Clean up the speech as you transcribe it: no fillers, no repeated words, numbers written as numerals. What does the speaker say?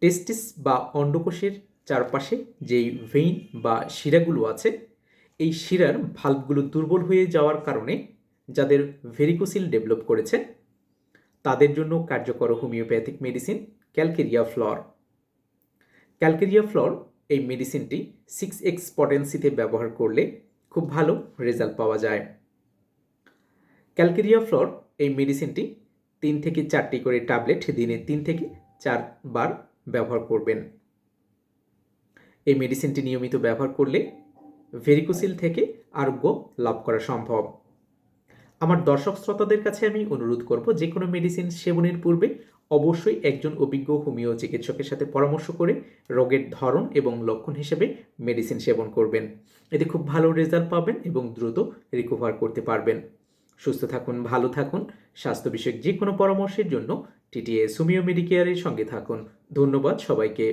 টেস্টিস বা অন্ডকোষের চারপাশে যেই ভেইন বা শিরাগুলো আছে, এই শিরার ভাল্বগুলো দুর্বল হয়ে যাওয়ার কারণে যাদের ভেরিকোসিল ডেভেলপ করেছে তাদের জন্য কার্যকর হোমিওপ্যাথিক মেডিসিন ক্যালকেরিয়া ফ্লর। ক্যালকেরিয়া ফ্লর এই মেডিসিনটি 6x পটেন্সিতে ব্যবহার করলে খুব ভালো রেজাল্ট পাওয়া যায়। ক্যালকেরিয়া ফ্লর এই মেডিসিনটি 3 থেকে 4টি করে ট্যাবলেট দিনে 3 থেকে 4 বার ব্যবহার করবেন। এই মেডিসিনটি নিয়মিত ব্যবহার করলে ভেরিকোসিল থেকে আরোগ্য লাভ করা সম্ভব। আমার দর্শক শ্রোতাদের কাছে আমি অনুরোধ করব, যে কোনো মেডিসিন সেবনের পূর্বে অবশ্যই একজন অভিজ্ঞ হোমিও চিকিৎসকের সাথে পরামর্শ করে রোগের ধরন এবং লক্ষণ হিসেবে মেডিসিন সেবন করবেন। এতে খুব ভালো রেজাল্ট পাবেন এবং দ্রুত রিকভার করতে পারবেন। সুস্থ থাকুন, ভালো থাকুন। স্বাস্থ্য বিষয়ক যে কোনো পরামর্শের জন্য টিটিএস হোমিও মেডিকেয়ারের সঙ্গে থাকুন। ধন্যবাদ সবাইকে।